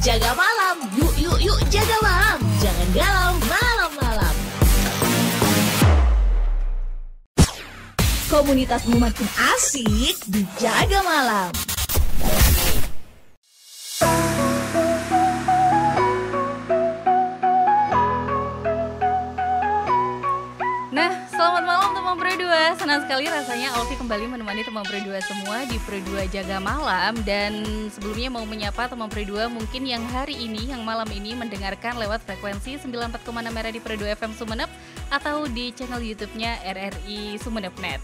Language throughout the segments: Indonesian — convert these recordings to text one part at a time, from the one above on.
Jaga malam, yuk jaga malam. Jangan galau malam-malam. Komunitasmu makin asik di Jaga Malam. Nah, selamat malam teman Pro 2. Senang sekali rasanya Alfi kembali menemani teman Pro 2 semua di Pro 2 Jaga Malam. Dan sebelumnya mau menyapa teman Pro 2 mungkin yang hari ini, yang malam ini mendengarkan lewat frekuensi 94,6 di Pro 2 FM Sumeneb atau di channel YouTube-nya RRI Sumeneb.net.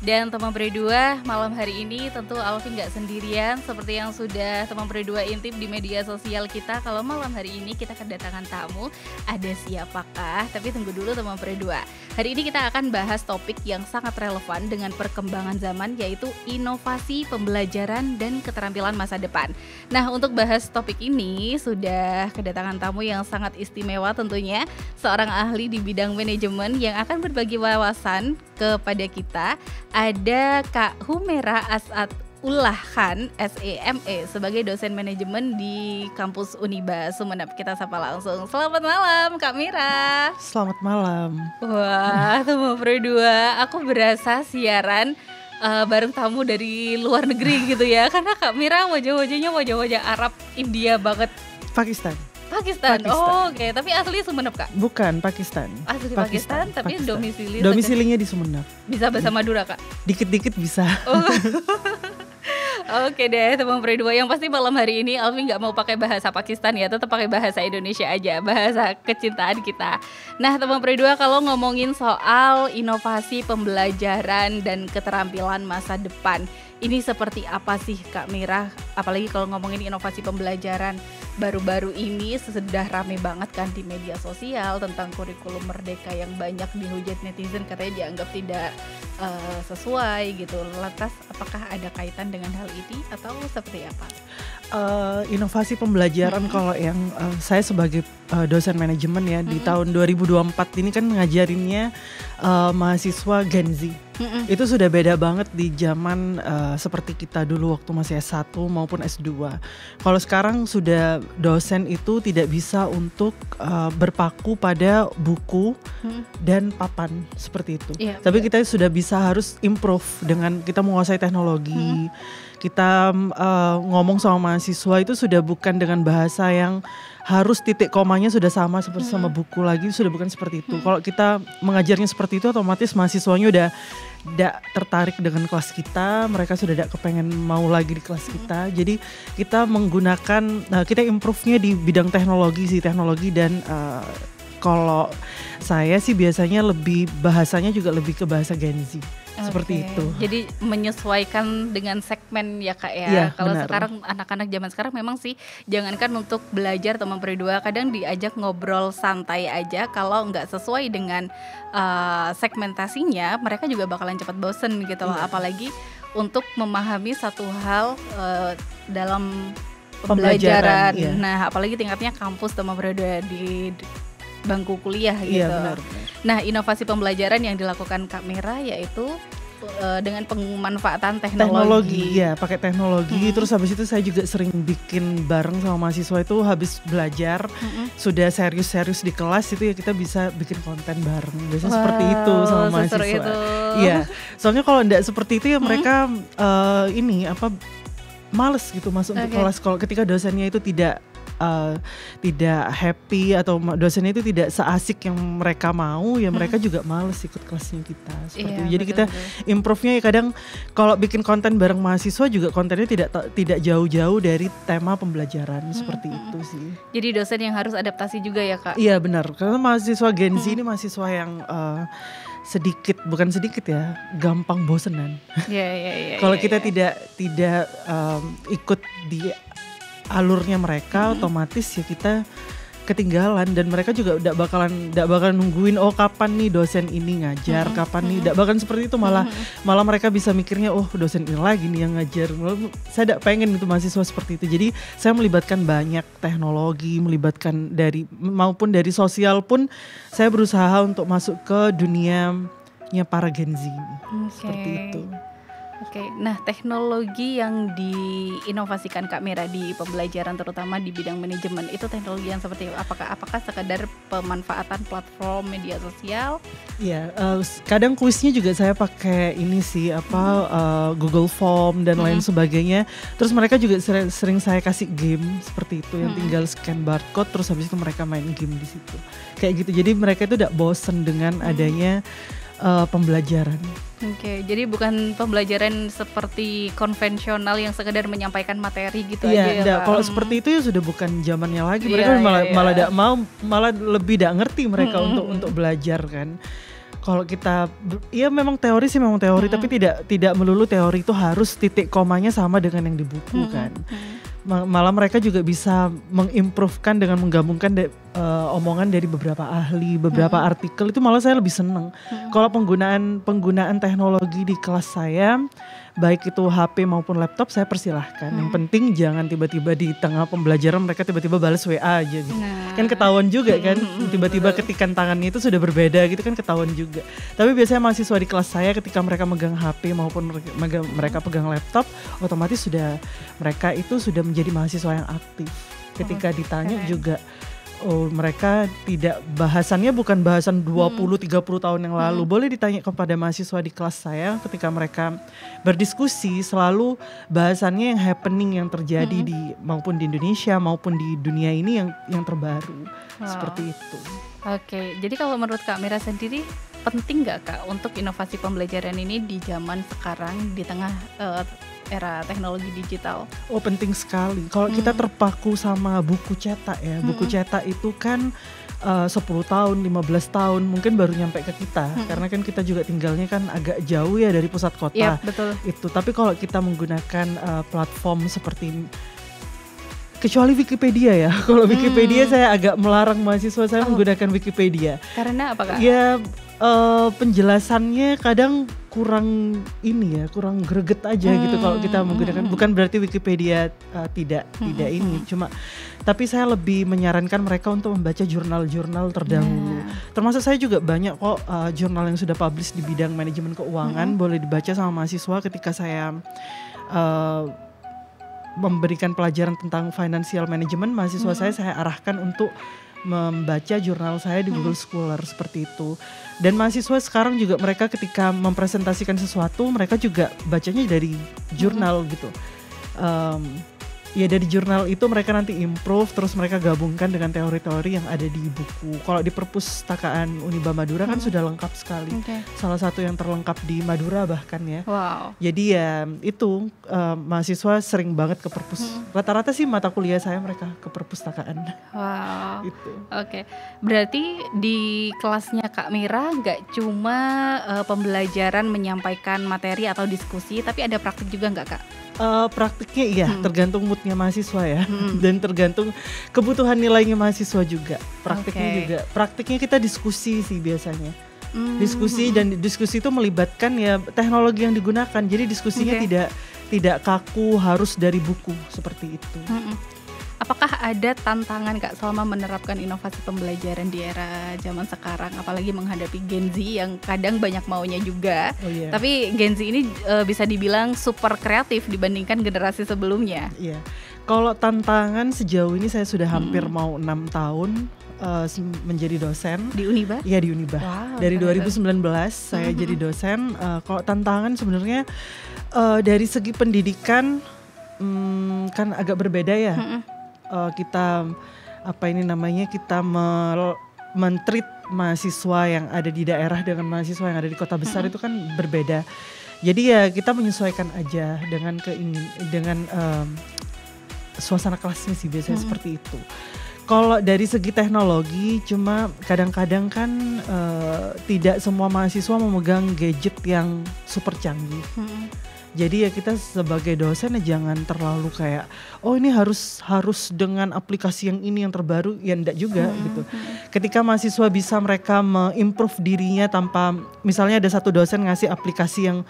Dan teman Pro 2, malam hari ini tentu Alfi nggak sendirian seperti yang sudah teman Pro 2 intip di media sosial kita. Kalau malam hari ini kita kedatangan tamu, ada siapakah? Tapi tunggu dulu teman Pro 2. Hari ini kita akan bahas topik yang sangat relevan dengan perkembangan zaman, yaitu inovasi pembelajaran dan keterampilan masa depan. Nah, untuk bahas topik ini sudah kedatangan tamu yang sangat istimewa tentunya, seorang ahli di bidang manajemen yang akan berbagi wawasan kepada kita. Ada Kak Humaira As'adullah Khan, SEME, sebagai dosen manajemen di kampus Uniba Sumeneb. Kita sapa langsung. Selamat malam Kak Mira. Selamat malam. Wah, teman Pro 2, aku berasa siaran bareng tamu dari luar negeri gitu ya. Karena Kak Mira wajah-wajahnya wajah-wajah Arab India banget. Pakistan. Oh, oke. Tapi asli Sumeneb Kak? Bukan, Pakistan. Asli Pakistan, tapi domisilinya di Sumeneb. Bisa bahasa Madura Kak? Dikit-dikit bisa. Oh. Oke deh teman Pro 2, yang pasti malam hari ini Alfi nggak mau pakai bahasa Pakistan ya, tetap pakai bahasa Indonesia aja, bahasa kecintaan kita. Nah teman Pro 2, kalau ngomongin soal inovasi pembelajaran dan keterampilan masa depan, ini seperti apa sih Kak Mira? Apalagi kalau ngomongin inovasi pembelajaran, baru-baru ini sudah rame banget kan di media sosial tentang kurikulum merdeka yang banyak dihujat netizen, katanya dianggap tidak sesuai gitu. Lantas apakah ada kaitan dengan hal ini atau seperti apa? Inovasi pembelajaran kalau yang saya sebagai dosen manajemen ya di tahun 2024 ini kan ngajarinnya mahasiswa Gen Z. Itu sudah beda banget di zaman seperti kita dulu waktu masih S1 maupun S2. Kalau sekarang sudah dosen itu tidak bisa untuk berpaku pada buku dan papan seperti itu. Tapi kita sudah bisa harus improve dengan kita menguasai teknologi. Kita ngomong sama mahasiswa itu sudah bukan dengan bahasa yang harus titik komanya sudah sama seperti sama buku lagi, sudah bukan seperti itu. Kalau kita mengajarnya seperti itu, otomatis mahasiswanya udah tidak tertarik dengan kelas kita, mereka sudah tidak kepengen mau lagi di kelas kita. Jadi kita menggunakan, kita improve-nya di bidang teknologi dan kalau saya sih biasanya lebih bahasanya juga lebih ke bahasa Gen Z. Seperti itu. Jadi menyesuaikan dengan segmen ya Kak ya. Kalau sekarang anak-anak zaman sekarang memang sih jangankan untuk belajar teman Pro 2, kadang diajak ngobrol santai aja, kalau nggak sesuai dengan segmentasinya mereka juga bakalan cepat bosen gitu loh. Apalagi untuk memahami satu hal dalam pembelajaran. Nah, apalagi tingkatnya kampus teman Pro 2 di bangku kuliah gitu. Benar. Nah, inovasi pembelajaran yang dilakukan Kak Mira yaitu dengan pemanfaatan teknologi. Ya, pakai teknologi. Terus habis itu saya juga sering bikin bareng sama mahasiswa itu, habis belajar sudah serius-serius di kelas itu ya kita bisa bikin konten bareng. Biasanya seperti itu sama mahasiswa. Iya. Soalnya kalau enggak seperti itu ya mereka males gitu masuk untuk kelas. Kalau ketika dosennya itu tidak happy atau dosennya itu tidak seasik yang mereka mau, ya mereka juga males ikut kelasnya kita seperti itu. Jadi kita improve-nya ya kadang kalau bikin konten bareng mahasiswa juga kontennya tidak jauh-jauh dari tema pembelajaran seperti itu sih. Jadi dosen yang harus adaptasi juga ya Kak? Iya benar, karena mahasiswa Gen Z ini mahasiswa yang bukan sedikit ya, gampang bosenan. Kalau kita tidak ikut di alurnya mereka, otomatis ya kita ketinggalan, dan mereka juga tidak bakalan nungguin kapan nih dosen ini ngajar, kapan nih, tidak bakalan seperti itu, malah mereka bisa mikirnya dosen ini lagi nih yang ngajar. Saya tidak pengen itu mahasiswa seperti itu. Jadi saya melibatkan banyak teknologi, melibatkan maupun dari sosial pun saya berusaha untuk masuk ke dunianya para Gen Z seperti itu. Oke, nah teknologi yang diinovasikan Kak Mira di pembelajaran terutama di bidang manajemen itu teknologi yang seperti apa? Apakah sekadar pemanfaatan platform media sosial? Iya, kadang kuisnya juga saya pakai ini sih Google Form dan lain sebagainya. Terus mereka juga sering saya kasih game seperti itu yang tinggal scan barcode terus habis itu mereka main game di situ. Kayak gitu. Jadi mereka itu udah bosen dengan adanya pembelajaran. Oke, jadi bukan pembelajaran seperti konvensional yang sekedar menyampaikan materi gitu aja ya Kak? Kalau seperti itu ya sudah bukan zamannya lagi. Mereka malah lebih tidak ngerti mereka untuk belajar kan. Kalau kita, ya memang teori sih memang teori, tapi tidak melulu teori itu harus titik komanya sama dengan yang di buku kan. Malah mereka juga bisa mengimprovekan dengan menggabungkan omongan dari beberapa ahli, beberapa artikel, itu malah saya lebih seneng. Kalau penggunaan teknologi di kelas saya, baik itu HP maupun laptop, saya persilahkan. Yang penting jangan tiba-tiba di tengah pembelajaran mereka tiba-tiba balas WA aja gitu. Kan ketahuan juga kan, tiba-tiba ketikan tangannya itu sudah berbeda gitu kan, ketahuan juga. Tapi biasanya mahasiswa di kelas saya ketika mereka megang HP maupun mereka pegang laptop, otomatis mereka itu sudah menjadi mahasiswa yang aktif. Ketika ditanya juga, mereka tidak, bahasannya bukan bahasan 20-30 tahun yang lalu. Boleh ditanya kepada mahasiswa di kelas saya ketika mereka berdiskusi, selalu bahasannya yang happening, yang terjadi maupun di Indonesia maupun di dunia ini yang terbaru. Seperti itu. Oke, jadi kalau menurut Kak Mira sendiri, penting gak Kak untuk inovasi pembelajaran ini di zaman sekarang di tengah era teknologi digital? Oh, penting sekali. Kalau kita terpaku sama buku cetak ya, buku cetak itu kan 10 tahun, 15 tahun mungkin baru nyampe ke kita. Karena kan kita juga tinggalnya kan agak jauh ya dari pusat kota. Iya, betul. Itu. Tapi kalau kita menggunakan platform seperti, kecuali Wikipedia ya. Kalau Wikipedia saya agak melarang mahasiswa saya menggunakan Wikipedia. Karena apa Kak? Ya penjelasannya kadang kurang kurang greget aja gitu kalau kita menggunakan. Bukan berarti Wikipedia tidak ini, tapi saya lebih menyarankan mereka untuk membaca jurnal-jurnal terdahulu. Termasuk saya juga banyak kok jurnal yang sudah publish di bidang manajemen keuangan, boleh dibaca sama mahasiswa ketika saya memberikan pelajaran tentang financial management. Mahasiswa saya arahkan untuk membaca jurnal saya di Google Scholar seperti itu. Dan mahasiswa sekarang juga mereka ketika mempresentasikan sesuatu, mereka juga bacanya dari jurnal gitu. Ya dari jurnal itu mereka nanti improve, terus mereka gabungkan dengan teori-teori yang ada di buku. Kalau di perpustakaan Uniba Madura kan sudah lengkap sekali. Salah satu yang terlengkap di Madura bahkan ya. Wow. Jadi ya itu mahasiswa sering banget ke rata-rata sih mata kuliah saya mereka ke perpustakaan. Wow. Gitu. Oke. Berarti di kelasnya Kak Mira gak cuma pembelajaran menyampaikan materi atau diskusi, tapi ada praktik juga gak Kak? Praktiknya iya, tergantung moodnya mahasiswa ya, dan tergantung kebutuhan nilainya mahasiswa juga. Praktiknya juga, praktiknya kita diskusi sih biasanya. Diskusi, dan diskusi itu melibatkan ya teknologi yang digunakan. Jadi diskusinya tidak kaku harus dari buku seperti itu. Apakah ada tantangan Kak selama menerapkan inovasi pembelajaran di era zaman sekarang, apalagi menghadapi Gen Z yang kadang banyak maunya juga, tapi Gen Z ini bisa dibilang super kreatif dibandingkan generasi sebelumnya. Iya, kalau tantangan sejauh ini saya sudah hampir mau 6 tahun menjadi dosen di Uniba? Iya, di Uniba. Wow, dari 2019 saya jadi dosen. Kalau tantangan sebenarnya dari segi pendidikan kan agak berbeda ya. Kita kita men-treat mahasiswa yang ada di daerah dengan mahasiswa yang ada di kota besar itu kan berbeda. Jadi ya kita menyesuaikan aja dengan suasana kelasnya sih biasanya seperti itu. Kalau dari segi teknologi, cuma kadang-kadang kan tidak semua mahasiswa memegang gadget yang super canggih. Jadi ya kita sebagai dosen ya jangan terlalu kayak ini harus dengan aplikasi yang ini yang terbaru, ya enggak juga gitu. Ketika mahasiswa bisa mereka me-improve dirinya tanpa, misalnya ada satu dosen ngasih aplikasi yang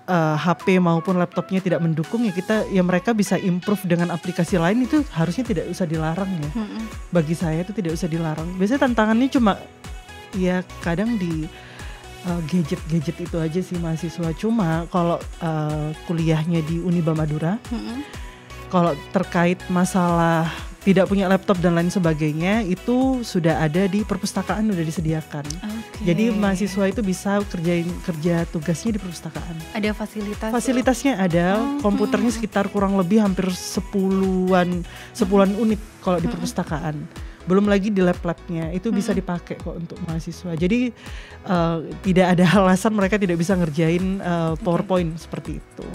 HP maupun laptopnya tidak mendukung, ya mereka bisa improve dengan aplikasi lain, itu harusnya tidak usah dilarang ya. Bagi saya itu tidak usah dilarang. Biasanya tantangannya cuma ya kadang di gadget-gadget itu aja sih mahasiswa. Cuma kalau kuliahnya di Uniba Madura, kalau terkait masalah tidak punya laptop dan lain sebagainya itu sudah ada di perpustakaan, udah disediakan. Jadi mahasiswa itu bisa kerja tugasnya di perpustakaan. Ada Fasilitasnya ada, komputernya sekitar kurang lebih hampir 10-an unit kalau di perpustakaan. Belum lagi di lab-labnya itu bisa dipakai kok untuk mahasiswa. Jadi tidak ada alasan mereka tidak bisa ngerjain PowerPoint seperti itu.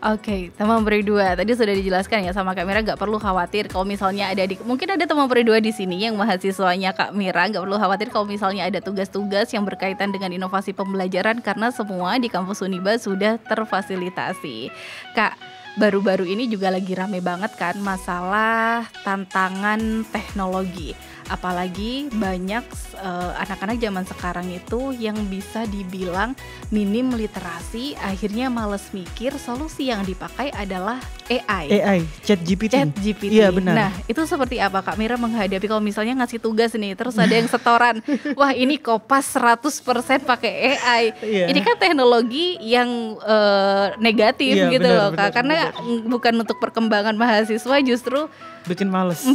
Oke, teman peri 2 tadi sudah dijelaskan ya sama Kak Mira, nggak perlu khawatir kalau misalnya mungkin ada teman peri 2 di sini yang mahasiswanya Kak Mira, nggak perlu khawatir kalau misalnya ada tugas-tugas yang berkaitan dengan inovasi pembelajaran karena semua di kampus Uniba sudah terfasilitasi. Kak, baru-baru ini juga lagi rame banget kan masalah tantangan teknologi. Apalagi banyak anak-anak zaman sekarang itu yang bisa dibilang minim literasi, akhirnya males mikir, solusi yang dipakai adalah AI, ChatGPT. Iya benar. Nah itu seperti apa Kak Mira menghadapi kalau misalnya ngasih tugas nih, terus ada yang setoran, wah ini kopas 100% pakai AI. Ini kan teknologi yang negatif gitu loh Kak, karena bukan untuk perkembangan mahasiswa, justru bikin males.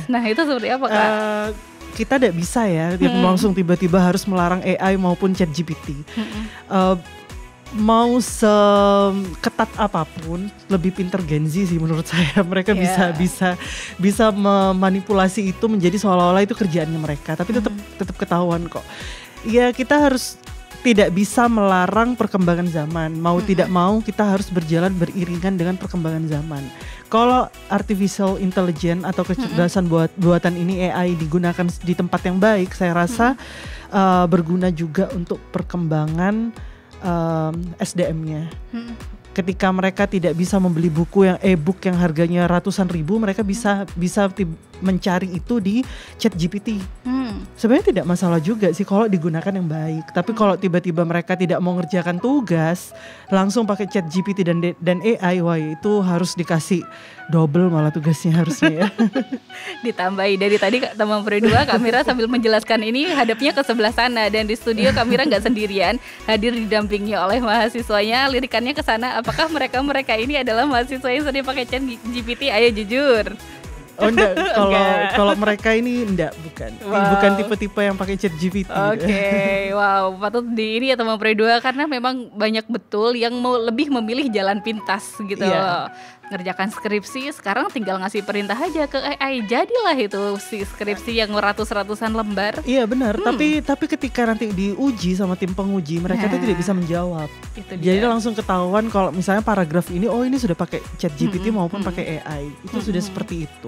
Nah itu seperti apa Kak? Kita tidak bisa ya langsung tiba-tiba harus melarang AI maupun ChatGPT. Mau seketat apapun, lebih pinter Gen Z sih menurut saya. Mereka bisa memanipulasi itu menjadi seolah-olah itu kerjaannya mereka, tapi tetap ketahuan kok. Ya kita harus tidak bisa melarang perkembangan zaman. Mau tidak mau kita harus berjalan beriringan dengan perkembangan zaman. Kalau artificial intelligence atau kecerdasan buatan ini AI digunakan di tempat yang baik, saya rasa berguna juga untuk perkembangan SDM-nya. Ketika mereka tidak bisa membeli buku yang e-book yang harganya ratusan ribu, mereka bisa mencari itu di ChatGPT. Sebenarnya tidak masalah juga sih kalau digunakan yang baik. Tapi kalau tiba-tiba mereka tidak mau ngerjakan tugas, langsung pakai ChatGPT dan AI, wah itu harus dikasih double malah tugasnya harusnya ya. Ditambahi dari tadi teman peri 2 Kak Mira sambil menjelaskan ini hadapnya ke sebelah sana, dan di studio Kak Mira nggak sendirian, hadir didampingi oleh mahasiswanya, lirikannya ke sana. Apakah mereka ini adalah mahasiswa yang sering pakai ChatGPT? Ayo jujur. Oh enggak, kalau mereka ini bukan. Wow. Bukan tipe-tipe yang pakai ChatGPT. Wow, patut di ini ya teman peri 2, karena memang banyak betul yang mau lebih memilih jalan pintas gitu. Ngerjakan skripsi sekarang tinggal ngasih perintah aja ke AI, jadilah itu si skripsi yang ratusan lembar. Iya benar, tapi ketika nanti diuji sama tim penguji, mereka tuh tidak bisa menjawab. Jadi langsung ketahuan kalau misalnya paragraf ini, oh ini sudah pakai ChatGPT maupun pakai AI. Itu sudah seperti itu.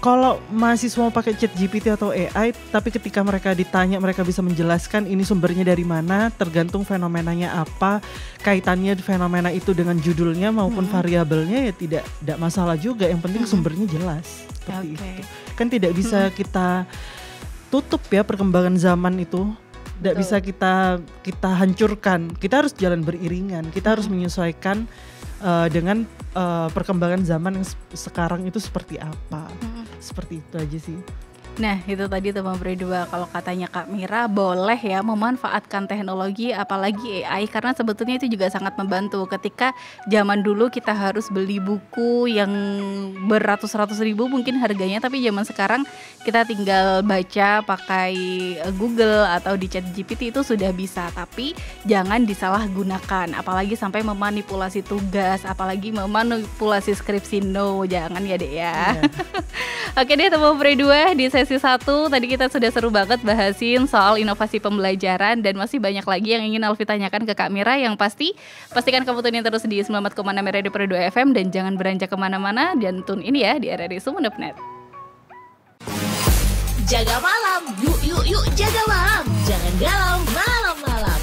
Kalau mahasiswa mau pakai ChatGPT atau AI, tapi ketika mereka ditanya, mereka bisa menjelaskan ini sumbernya dari mana, tergantung fenomenanya apa, kaitannya fenomena itu dengan judulnya maupun variabelnya, ya tidak masalah juga. Yang penting sumbernya jelas. Seperti itu. Kan tidak bisa kita tutup ya perkembangan zaman itu. Tidak bisa kita hancurkan. Kita harus jalan beriringan. Kita harus menyesuaikan dengan perkembangan zaman yang sekarang itu seperti apa. Seperti itu aja sih. Nah itu tadi teman peri 2, kalau katanya Kak Mira boleh ya memanfaatkan teknologi apalagi AI, karena sebetulnya itu juga sangat membantu. Ketika zaman dulu kita harus beli buku yang beratus-ratus ribu mungkin harganya, tapi zaman sekarang kita tinggal baca pakai Google atau di ChatGPT itu sudah bisa. Tapi jangan disalahgunakan, apalagi sampai memanipulasi tugas, apalagi memanipulasi skripsi. No, jangan ya dek ya. Oke deh teman peri 2, di sesi 1 tadi kita sudah seru banget bahasin soal inovasi pembelajaran, dan masih banyak lagi yang ingin Alfi tanyakan ke Kak Mira. Yang pastikan kamu tune in terus di 94,6 Radio Peri 2 FM, dan jangan beranjak kemana-mana, dan tune in ya di RRI Sumeneb.net. Jaga malam, yuk jaga malam, jangan galau malam-malam.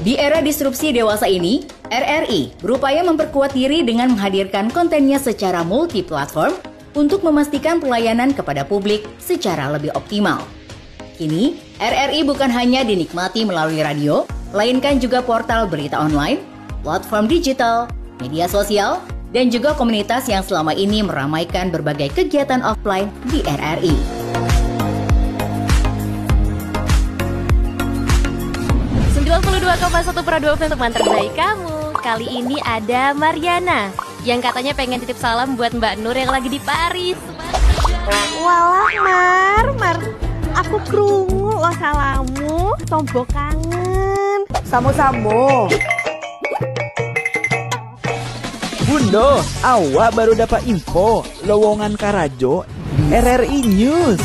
Di era disrupsi dewasa ini, RRI berupaya memperkuat diri dengan menghadirkan kontennya secara multi-platform untuk memastikan pelayanan kepada publik secara lebih optimal. Kini, RRI bukan hanya dinikmati melalui radio, melainkan juga portal berita online, platform digital, media sosial, dan juga komunitas yang selama ini meramaikan berbagai kegiatan offline di RRI. .1 FM teman terbaik kamu. Kali ini ada Mariana yang katanya pengen titip salam buat Mbak Nur yang lagi di Paris. Walah Mar, aku krungu lo salamu, tombo kangen. Samo-samo. Bundo, awak baru dapat info lowongan Karajo di RRI News.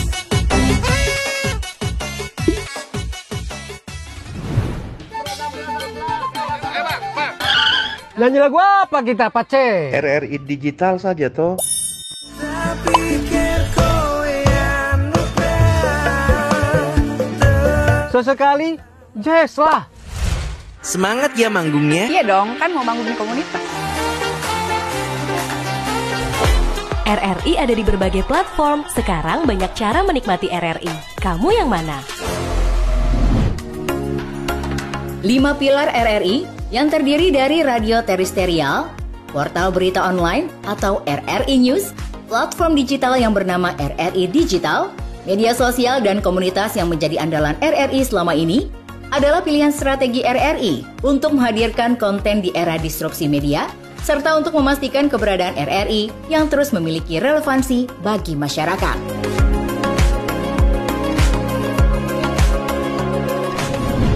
Nyanyi lagu apa kita, Pace? RRI Digital saja toh. Sesekali, jazz lah. Semangat ya manggungnya. Iya dong, kan mau manggung di komunitas. RRI ada di berbagai platform. Sekarang banyak cara menikmati RRI. Kamu yang mana? 5 pilar RRI yang terdiri dari radio terestrial, portal berita online atau RRI News, platform digital yang bernama RRI Digital, media sosial dan komunitas yang menjadi andalan RRI selama ini adalah pilihan strategi RRI untuk menghadirkan konten di era disrupsi media serta untuk memastikan keberadaan RRI yang terus memiliki relevansi bagi masyarakat.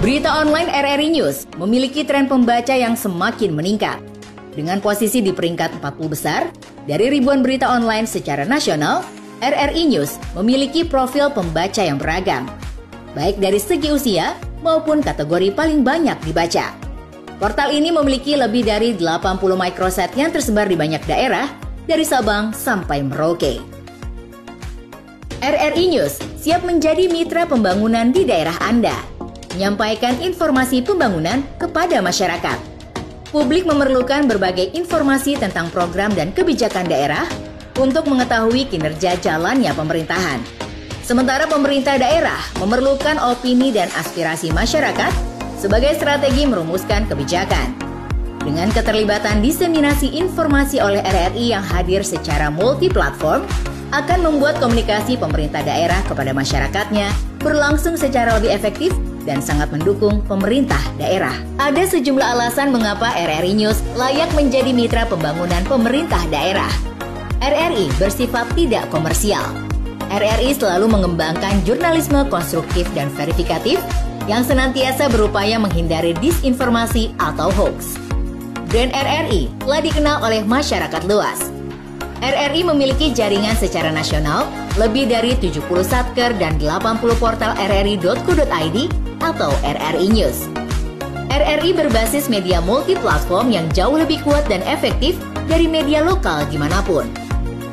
Berita online RRI News memiliki tren pembaca yang semakin meningkat. Dengan posisi di peringkat 40 besar, dari ribuan berita online secara nasional, RRI News memiliki profil pembaca yang beragam, baik dari segi usia maupun kategori paling banyak dibaca. Portal ini memiliki lebih dari 80 microsite yang tersebar di banyak daerah, dari Sabang sampai Merauke. RRI News siap menjadi mitra pembangunan di daerah Anda, menyampaikan informasi pembangunan kepada masyarakat. Publik memerlukan berbagai informasi tentang program dan kebijakan daerah untuk mengetahui kinerja jalannya pemerintahan. Sementara pemerintah daerah memerlukan opini dan aspirasi masyarakat sebagai strategi merumuskan kebijakan. Dengan keterlibatan diseminasi informasi oleh RRI yang hadir secara multi-platform, akan membuat komunikasi pemerintah daerah kepada masyarakatnya berlangsung secara lebih efektif dan sangat mendukung pemerintah daerah. Ada sejumlah alasan mengapa RRI News layak menjadi mitra pembangunan pemerintah daerah. RRI bersifat tidak komersial. RRI selalu mengembangkan jurnalisme konstruktif dan verifikatif yang senantiasa berupaya menghindari disinformasi atau hoax. Brand RRI telah dikenal oleh masyarakat luas. RRI memiliki jaringan secara nasional, lebih dari 70 satker dan 80 portal rri.co.id atau RRI News. RRI berbasis media multi-platform yang jauh lebih kuat dan efektif dari media lokal dimanapun.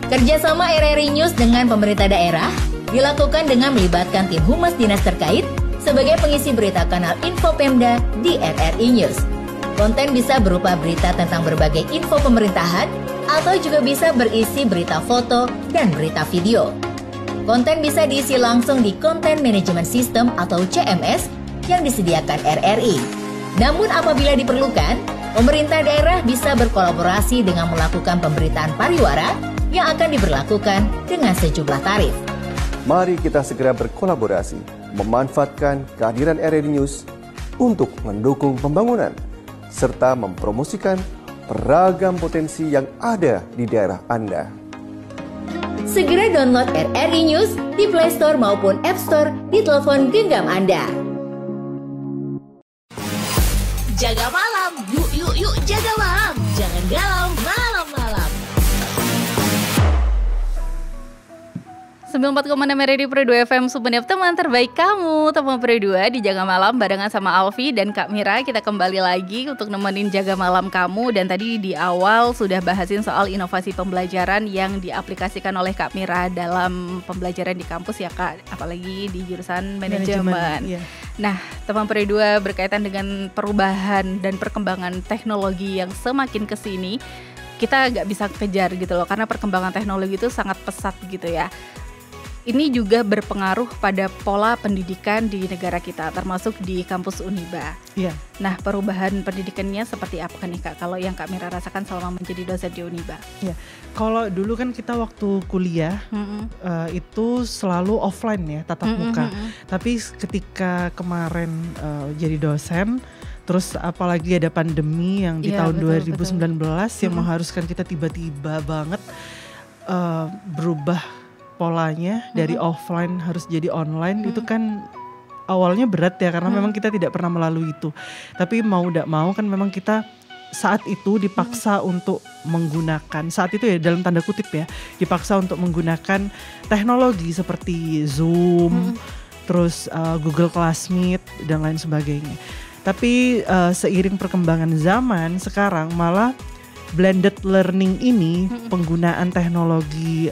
Kerjasama RRI News dengan pemerintah daerah dilakukan dengan melibatkan tim humas dinas terkait sebagai pengisi berita kanal Info Pemda di RRI News. Konten bisa berupa berita tentang berbagai info pemerintahan atau juga bisa berisi berita foto dan berita video. Konten bisa diisi langsung di Content Management System atau CMS yang disediakan RRI. Namun apabila diperlukan, pemerintah daerah bisa berkolaborasi dengan melakukan pemberitaan pariwara yang akan diberlakukan dengan sejumlah tarif. Mari kita segera berkolaborasi, memanfaatkan kehadiran RRI News untuk mendukung pembangunan, serta mempromosikan beragam potensi yang ada di daerah Anda. Segera download RRI News di Play Store maupun App Store di telepon genggam Anda. Jaga malam, yuk jaga malam. Jangan galau malam-malam. 94,6 RRI Pro 2 FM Sumeneb, teman terbaik kamu. Teman Pro 2 di Jaga Malam barengan sama Alfi dan Kak Mira. Kita kembali lagi untuk nemenin Jaga Malam kamu. Dan tadi di awal sudah bahasin soal inovasi pembelajaran yang diaplikasikan oleh Kak Mira dalam pembelajaran di kampus ya Kak, apalagi di jurusan manajemen. Iya. Nah, teman Pro 2 berkaitan dengan perubahan dan perkembangan teknologi yang semakin kesini, kita nggak bisa kejar gitu loh, karena perkembangan teknologi itu sangat pesat gitu ya. ini juga berpengaruh pada pola pendidikan di negara kita, termasuk di kampus Uniba. Iya. Nah, perubahan pendidikannya seperti apa nih Kak, kalau yang Kak Mira rasakan selama menjadi dosen di Uniba? Iya. Kalau dulu kan kita waktu kuliah itu selalu offline ya, tatap muka. Tapi ketika kemarin jadi dosen, terus apalagi ada pandemi yang di tahun 2019 yang mengharuskan kita tiba-tiba banget berubah polanya dari offline harus jadi online, itu kan awalnya berat ya, karena memang kita tidak pernah melalui itu. Tapi mau tidak mau kan memang kita saat itu dipaksa untuk menggunakan, saat itu ya dalam tanda kutip ya, dipaksa untuk menggunakan teknologi seperti Zoom, terus Google Classmeet dan lain sebagainya. Tapi seiring perkembangan zaman sekarang malah blended learning ini, penggunaan teknologi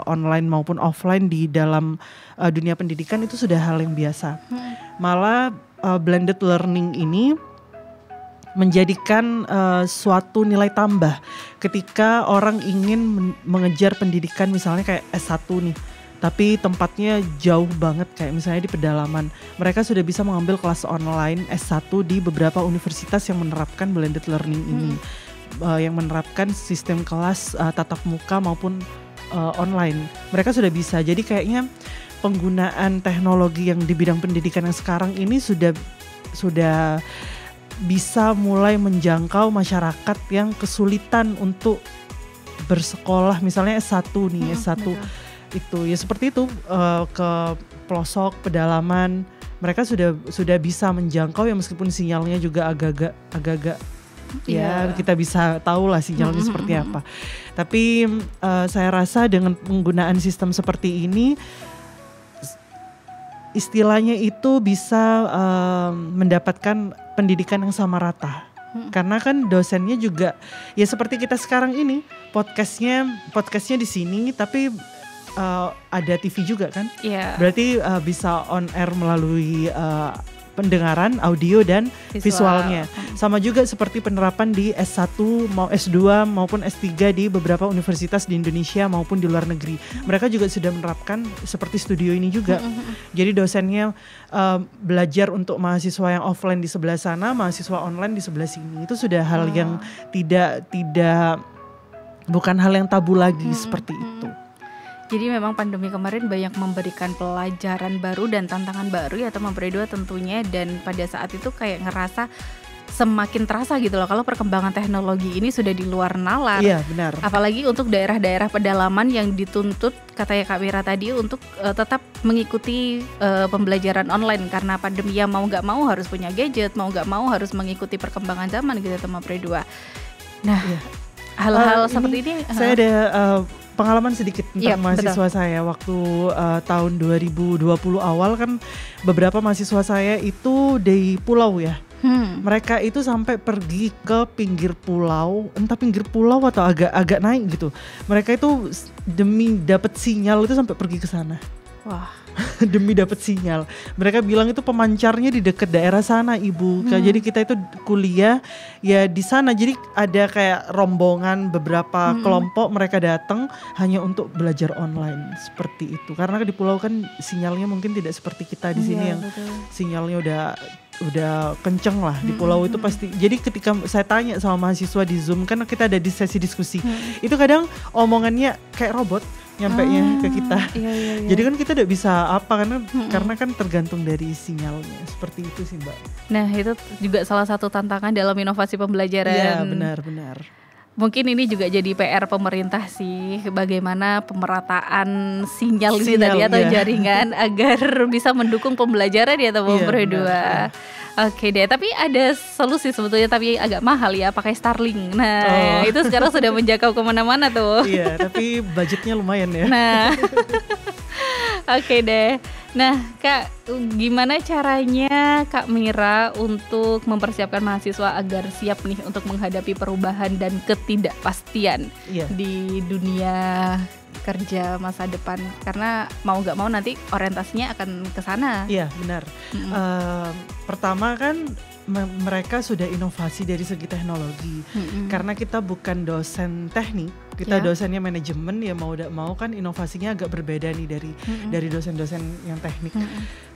online maupun offline di dalam dunia pendidikan itu sudah hal yang biasa. Malah blended learning ini menjadikan suatu nilai tambah ketika orang ingin mengejar pendidikan misalnya kayak S1 nih, tapi tempatnya jauh banget kayak misalnya di pedalaman. Mereka sudah bisa mengambil kelas online S1 di beberapa universitas yang menerapkan blended learning ini, yang menerapkan sistem kelas tatap muka maupun online. Mereka sudah bisa. Jadi kayaknya penggunaan teknologi yang di bidang pendidikan yang sekarang ini sudah bisa mulai menjangkau masyarakat yang kesulitan untuk bersekolah, misalnya S1 nih, S1 betul. Itu ya seperti itu, ke pelosok pedalaman mereka sudah bisa menjangkau ya, meskipun sinyalnya juga agak-agak ya kita bisa tahu lah sinyalnya seperti apa. Tapi saya rasa dengan penggunaan sistem seperti ini, istilahnya itu bisa mendapatkan pendidikan yang sama rata. Karena kan dosennya juga ya seperti kita sekarang ini, podcastnya di sini, tapi ada TV juga kan. Berarti bisa on air melalui pendengaran, audio dan visualnya. Sama juga seperti penerapan di S1, mau S2 maupun S3 di beberapa universitas di Indonesia maupun di luar negeri. Mereka juga sudah menerapkan seperti studio ini juga. Jadi dosennya belajar untuk mahasiswa yang offline di sebelah sana, mahasiswa online di sebelah sini. Itu sudah hal yang bukan hal yang tabu lagi seperti itu. Jadi memang pandemi kemarin banyak memberikan pelajaran baru dan tantangan baru ya teman Pre2 tentunya, dan pada saat itu kayak ngerasa semakin terasa gitu loh kalau perkembangan teknologi ini sudah di luar nalar. Iya, benar. Apalagi untuk daerah-daerah pedalaman yang dituntut katanya Kak Mira tadi untuk tetap mengikuti pembelajaran online karena pandemi, ya mau nggak mau harus punya gadget, mau nggak mau harus mengikuti perkembangan zaman gitu teman Pre2. Nah, hal-hal seperti ini saya ada pengalaman sedikit tentang mahasiswa saya waktu tahun 2020 awal kan, beberapa mahasiswa saya itu di pulau ya. Mereka itu sampai pergi ke pinggir pulau, entah pinggir pulau atau agak naik gitu. Mereka itu demi dapat sinyal itu sampai pergi ke sana. Wah. Demi dapat sinyal. Mereka bilang itu pemancarnya di dekat daerah sana, Ibu. Jadi kita itu kuliah ya di sana. Jadi ada kayak rombongan beberapa kelompok mereka datang hanya untuk belajar online seperti itu. Karena di pulau kan sinyalnya mungkin tidak seperti kita di sini yang sinyalnya udah kenceng lah. Di pulau itu pasti. Jadi ketika saya tanya sama mahasiswa di Zoom, kan kita ada di sesi diskusi, itu kadang omongannya kayak robot nyampenya ke kita. Iya. Jadi kan kita tidak bisa apa karena kan tergantung dari sinyalnya. Seperti itu sih, Mbak. Nah, itu juga salah satu tantangan dalam inovasi pembelajaran. Iya, benar. Mungkin ini juga jadi PR pemerintah sih, bagaimana pemerataan sinyal ini tadi atau jaringan agar bisa mendukung pembelajaran ya teman Pre2. Oke deh, tapi ada solusi sebetulnya, tapi agak mahal ya, pakai Starlink. Nah, itu sekarang sudah menjangkau kemana-mana tuh. Iya, tapi budgetnya lumayan ya. Nah, oke deh. Nah, Kak, gimana caranya Kak Mira untuk mempersiapkan mahasiswa agar siap nih untuk menghadapi perubahan dan ketidakpastian di dunia kerja masa depan? Karena mau nggak mau nanti orientasinya akan ke sana. Iya, benar. Pertama kan mereka sudah inovasi dari segi teknologi. Karena kita bukan dosen teknik, Kita Ya. dosennya manajemen, ya mau tidak mau kan inovasinya agak berbeda nih dari dosen-dosen yang teknik.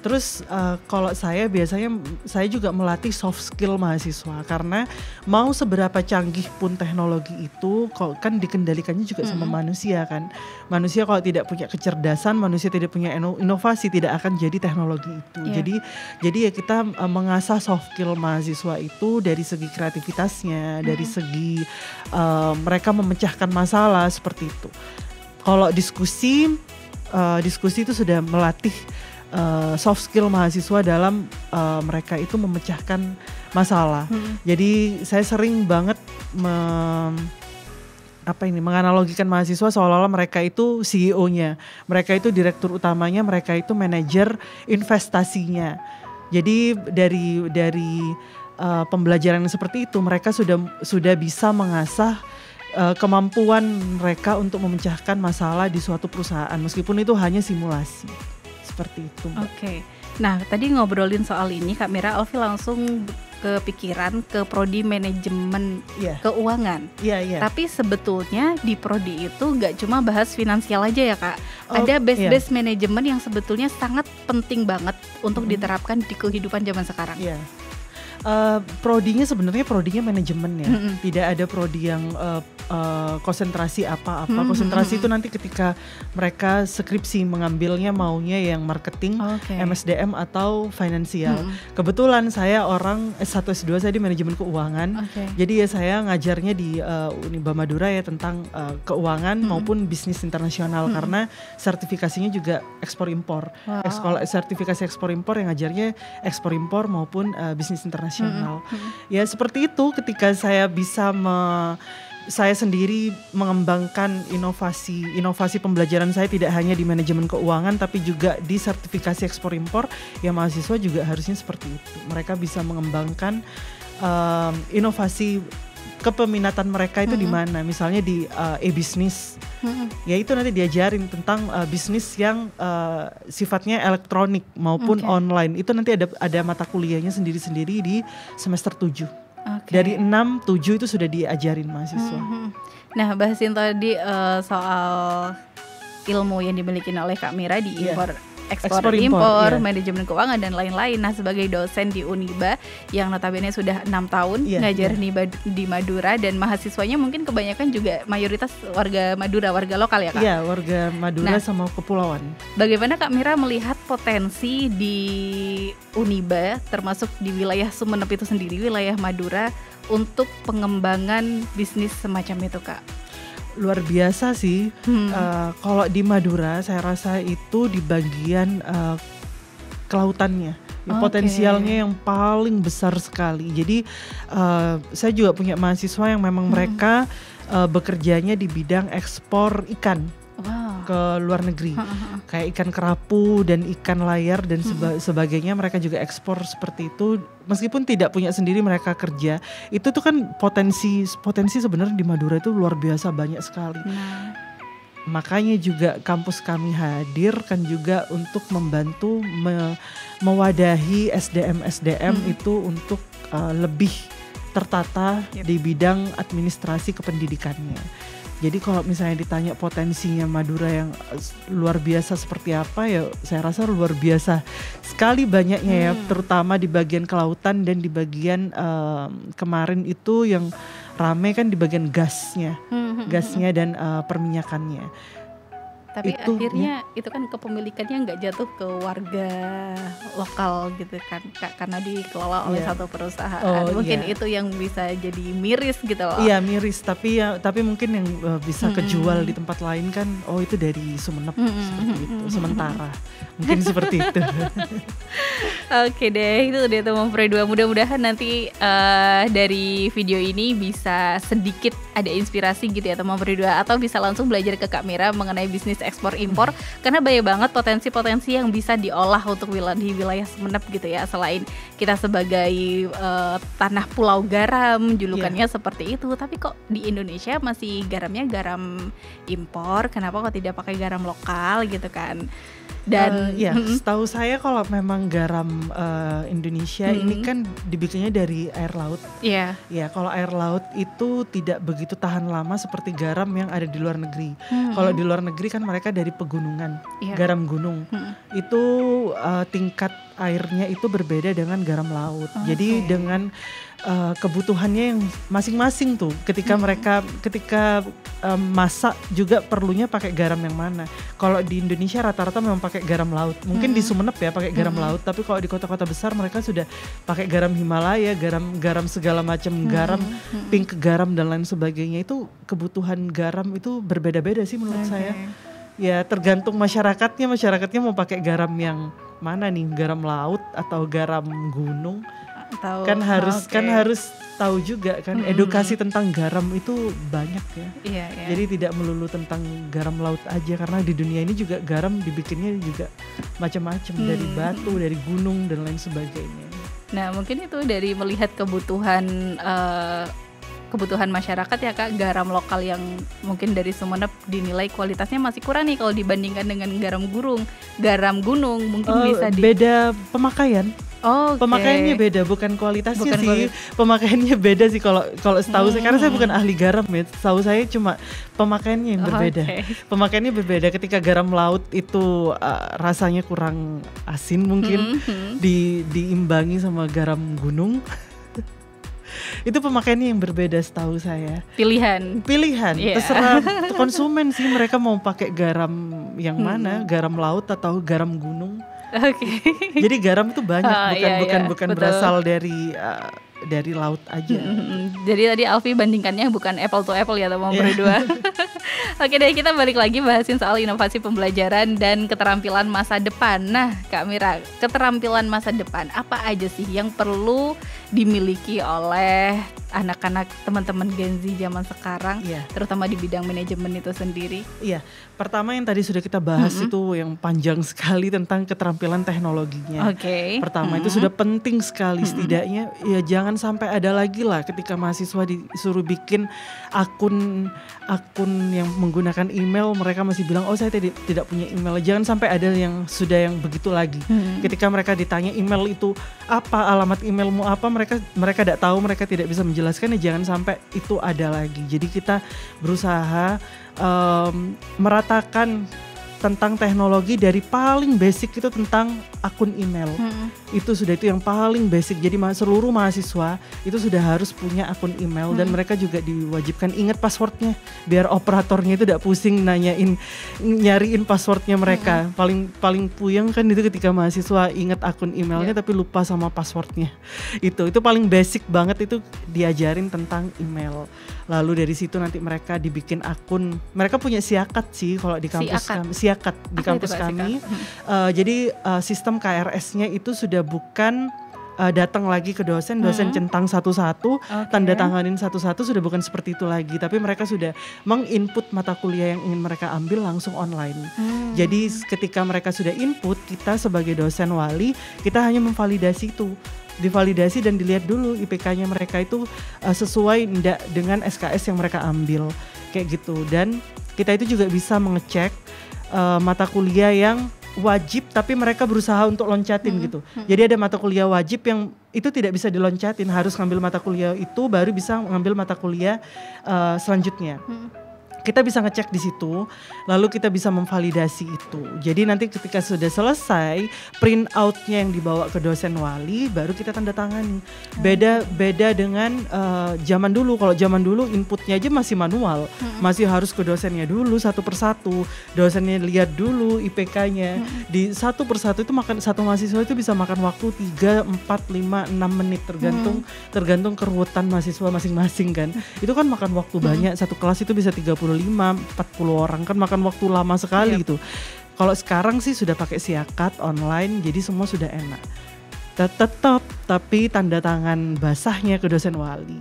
Terus kalau saya biasanya saya juga melatih soft skill mahasiswa, karena mau seberapa canggih pun teknologi itu kan dikendalikannya juga sama manusia kan. Manusia kalau tidak punya kecerdasan, manusia tidak punya inovasi, tidak akan jadi teknologi itu. Jadi ya kita mengasah soft skill mahasiswa itu dari segi kreativitasnya, dari segi mereka memecahkan masalah seperti itu. Kalau diskusi itu sudah melatih soft skill mahasiswa dalam mereka itu memecahkan masalah. Jadi saya sering banget menganalogikan mahasiswa seolah-olah mereka itu CEO-nya, mereka itu direktur utamanya, mereka itu manajer investasinya. Jadi dari pembelajaran seperti itu mereka sudah bisa mengasah kemampuan mereka untuk memecahkan masalah di suatu perusahaan, meskipun itu hanya simulasi. Seperti itu. Oke. Nah, tadi ngobrolin soal ini Kak Mira, Alfi langsung kepikiran ke prodi manajemen keuangan. Iya. Tapi sebetulnya di prodi itu nggak cuma bahas finansial aja ya Kak. Ada base manajemen yang sebetulnya sangat penting banget untuk diterapkan di kehidupan zaman sekarang. Iya. Prodinya sebenarnya manajemen ya. Tidak ada prodi yang konsentrasi apa-apa. Konsentrasi itu nanti ketika mereka skripsi mengambilnya maunya yang marketing, MSDM atau finansial. Kebetulan saya orang S1 S2 saya di manajemen keuangan. Jadi ya saya ngajarnya di Uniba Madura ya tentang keuangan maupun bisnis internasional, karena sertifikasinya juga ekspor impor. Sertifikasi ekspor impor yang ngajarnya ekspor impor maupun bisnis internasional. Ya seperti itu, ketika saya bisa saya sendiri mengembangkan inovasi pembelajaran saya tidak hanya di manajemen keuangan tapi juga di sertifikasi ekspor impor, ya mahasiswa juga harusnya seperti itu. Mereka bisa mengembangkan inovasi kepeminatan mereka itu di mana, misalnya di e-bisnis. Ya itu nanti diajarin tentang bisnis yang sifatnya elektronik maupun online. Itu nanti ada mata kuliahnya sendiri-sendiri di semester 7. Dari 6, 7 itu sudah diajarin mahasiswa. Nah, bahasin tadi soal ilmu yang dimiliki oleh Kak Mira di ekspor impor, manajemen keuangan dan lain-lain. Nah, sebagai dosen di Uniba yang notabene sudah 6 tahun ngajar di Madura, dan mahasiswanya mungkin kebanyakan juga mayoritas warga Madura, warga lokal ya Kak? Iya, warga Madura sama kepulauan. Bagaimana Kak Mira melihat potensi di Uniba, termasuk di wilayah Sumenep itu sendiri, wilayah Madura, untuk pengembangan bisnis semacam itu Kak? Luar biasa sih. Kalau di Madura saya rasa itu di bagian kelautannya, potensialnya yang paling besar sekali. Jadi saya juga punya mahasiswa yang memang mereka bekerjanya di bidang ekspor ikan ke luar negeri, kayak ikan kerapu dan ikan layar dan sebagainya. Mereka juga ekspor seperti itu, meskipun tidak punya sendiri mereka kerja. Itu tuh kan potensi sebenarnya di Madura itu luar biasa banyak sekali. Makanya juga kampus kami hadir kan juga untuk membantu mewadahi SDM itu untuk lebih tertata di bidang administrasi kependidikannya. Jadi kalau misalnya ditanya potensinya Madura yang luar biasa seperti apa, ya saya rasa luar biasa sekali banyaknya ya, terutama di bagian kelautan dan di bagian kemarin itu yang rame kan di bagian gasnya dan perminyakannya. Tapi akhirnya itu kan kepemilikannya nggak jatuh ke warga lokal gitu kan Kak, karena dikelola oleh satu perusahaan. Mungkin itu yang bisa jadi miris gitu loh. Iya miris, tapi mungkin yang bisa kejual di tempat lain kan, itu dari Sumenep seperti itu sementara. Mungkin seperti itu. Oke deh, itu udah Temu Pre 2. Mudah-mudahan nanti dari video ini bisa sedikit ada inspirasi gitu ya Temu Pre 2, atau bisa langsung belajar ke Kak Mira mengenai bisnis ekspor impor, karena banyak banget potensi-potensi yang bisa diolah untuk di wilayah Sumenep gitu ya. Selain kita sebagai tanah pulau garam, julukannya seperti itu, tapi kok di Indonesia masih garamnya garam impor, kenapa kok tidak pakai garam lokal gitu kan. Dan ya, setahu saya kalau memang garam Indonesia ini kan dibikinnya dari air laut. Iya. Ya, kalau air laut itu tidak begitu tahan lama seperti garam yang ada di luar negeri. Kalau di luar negeri kan mereka dari pegunungan, garam gunung. Itu tingkat airnya itu berbeda dengan garam laut. Jadi dengan kebutuhannya yang masing-masing tuh, ketika mereka masak juga perlunya pakai garam yang mana. Kalau di Indonesia rata-rata memang pakai garam laut. Mungkin di Sumeneb ya pakai garam laut, tapi kalau di kota-kota besar mereka sudah pakai garam Himalaya, garam segala macam garam, pink garam dan lain sebagainya. Itu kebutuhan garam itu berbeda-beda sih menurut saya. Ya tergantung masyarakatnya mau pakai garam yang mana nih, garam laut atau garam gunung. Kan harus tahu juga kan, edukasi tentang garam itu banyak ya. Iya. Jadi tidak melulu tentang garam laut aja, karena di dunia ini juga garam dibikinnya juga macam-macam, dari batu, dari gunung dan lain sebagainya. Nah mungkin itu dari melihat kebutuhan masyarakat ya Kak, garam lokal yang mungkin dari Sumeneb dinilai kualitasnya masih kurang nih kalau dibandingkan dengan garam gunung mungkin bisa beda pemakaian. Pemakaiannya beda, bukan kualitasnya sih. Pemakaiannya beda sih kalau setahu saya, karena saya bukan ahli garam ya. Setahu saya cuma pemakaiannya yang berbeda. Pemakaiannya berbeda. Ketika garam laut itu rasanya kurang asin mungkin, diimbangi sama garam gunung. Itu pemakaiannya yang berbeda setahu saya. Pilihan. Terserah konsumen sih, mereka mau pakai garam yang mana, garam laut atau garam gunung. Jadi garam itu banyak, bukan berasal dari laut aja. Jadi tadi Alfi bandingkannya bukan apple to apple ya teman berdua. Oke deh, kita balik lagi bahasin soal inovasi pembelajaran dan keterampilan masa depan. Nah Kak Mira, keterampilan masa depan apa aja sih yang perlu dimiliki oleh anak-anak teman-teman Gen Z zaman sekarang, terutama di bidang manajemen itu sendiri? Iya, pertama yang tadi sudah kita bahas itu yang panjang sekali tentang keterampilan teknologinya. Pertama itu sudah penting sekali, setidaknya ya jangan sampai ada lagi lah ketika mahasiswa disuruh bikin akun yang menggunakan email, mereka masih bilang saya tidak punya email. Jangan sampai ada yang begitu lagi. Ketika mereka ditanya email itu apa, alamat emailmu apa, mereka tidak tahu, mereka tidak bisa menjelaskan, ya jangan sampai itu ada lagi. Jadi kita berusaha meratakan tentang teknologi dari paling basic itu tentang akun email. Itu yang paling basic. Jadi seluruh mahasiswa itu sudah harus punya akun email dan mereka juga diwajibkan ingat passwordnya biar operatornya itu tidak pusing nyariin passwordnya mereka. Paling puyeng kan itu ketika mahasiswa ingat akun emailnya tapi lupa sama passwordnya. Itu paling basic banget, itu diajarin tentang email. Lalu dari situ nanti mereka dibikin akun. Mereka punya siakat sih kalau di kampus kami. Siakat di kampus kami. Jadi sistem KRS-nya itu sudah bukan datang lagi ke dosen centang satu-satu, tanda tanganin satu-satu, sudah bukan seperti itu lagi. Tapi mereka sudah menginput mata kuliah yang ingin mereka ambil langsung online. Jadi ketika mereka sudah input, kita sebagai dosen wali, kita hanya memvalidasi itu. Divalidasi dan dilihat dulu IPK-nya mereka itu sesuai enggak dengan SKS yang mereka ambil, kayak gitu. Dan kita itu juga bisa mengecek mata kuliah yang wajib tapi mereka berusaha untuk loncatin gitu. Jadi ada mata kuliah wajib yang itu tidak bisa diloncatin, harus ngambil mata kuliah itu baru bisa ngambil mata kuliah selanjutnya. Kita bisa ngecek di situ, lalu kita bisa memvalidasi itu. Jadi nanti ketika sudah selesai, print out-nya yang dibawa ke dosen wali, baru kita tanda tangani. Beda dengan zaman dulu. Kalau zaman dulu inputnya aja masih manual, masih harus ke dosennya dulu satu persatu. Dosennya lihat dulu IPK-nya. Di satu persatu itu satu mahasiswa itu bisa makan waktu 3, 4, 5, 6 menit tergantung keruwetan mahasiswa masing-masing kan. Itu kan makan waktu banyak. Satu kelas itu bisa 35, 40 orang, kan makan waktu lama sekali gitu. Kalau sekarang sih sudah pakai siakat online, jadi semua sudah enak. Tetap tapi tanda tangan basahnya ke dosen wali.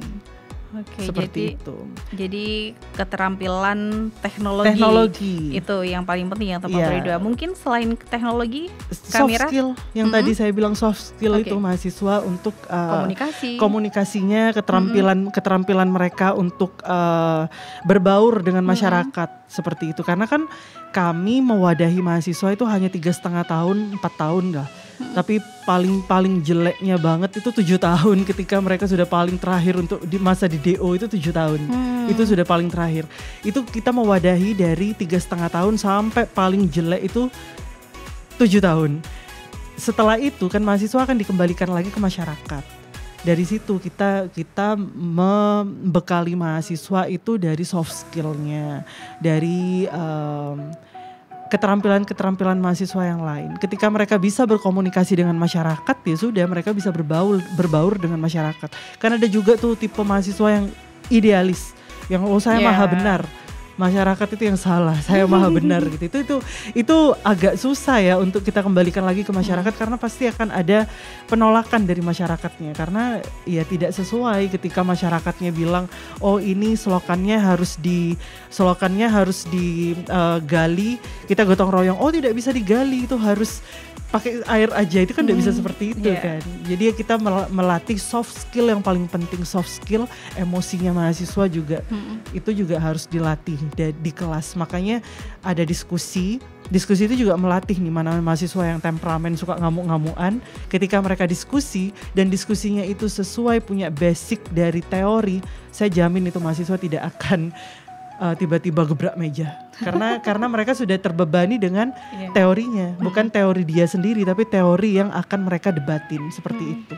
Oke, seperti itu. Jadi keterampilan teknologi itu yang paling penting ya teman Peri 2. Mungkin selain teknologi, kamera, soft skill yang tadi saya bilang soft skill itu mahasiswa untuk komunikasinya, keterampilan mereka untuk berbaur dengan masyarakat seperti itu. Karena kan kami mewadahi mahasiswa itu hanya 3,5 tahun, 4 tahun lah. Tapi paling jeleknya banget itu 7 tahun ketika mereka sudah paling terakhir untuk di masa di DO itu 7 tahun. Itu sudah paling terakhir. Itu kita mewadahi dari 3,5 tahun sampai paling jelek itu 7 tahun. Setelah itu kan mahasiswa akan dikembalikan lagi ke masyarakat. Dari situ kita membekali mahasiswa itu dari soft skillnya, dari keterampilan mahasiswa yang lain. Ketika mereka bisa berkomunikasi dengan masyarakat, ya sudah mereka bisa berbaur dengan masyarakat. Karena ada juga tuh tipe mahasiswa yang idealis, yang saya maha benar. Masyarakat itu yang salah, saya maha benar gitu. Itu agak susah ya untuk kita kembalikan lagi ke masyarakat karena pasti akan ada penolakan dari masyarakatnya karena ya tidak sesuai ketika masyarakatnya bilang oh ini slogannya harus digali, kita gotong royong, oh tidak bisa digali, itu harus pakai air aja, itu kan tidak bisa seperti itu kan. Jadi kita melatih soft skill yang paling penting, soft skill emosinya mahasiswa juga itu juga harus dilatih di kelas. Makanya ada diskusi itu juga melatih nih mana mahasiswa yang temperamen suka ngamuk-ngamukan. Ketika mereka diskusi dan diskusinya itu sesuai punya basic dari teori, saya jamin itu mahasiswa tidak akan tiba-tiba gebrak meja karena mereka sudah terbebani dengan teorinya, bukan teori dia sendiri tapi teori yang akan mereka debatin seperti itu.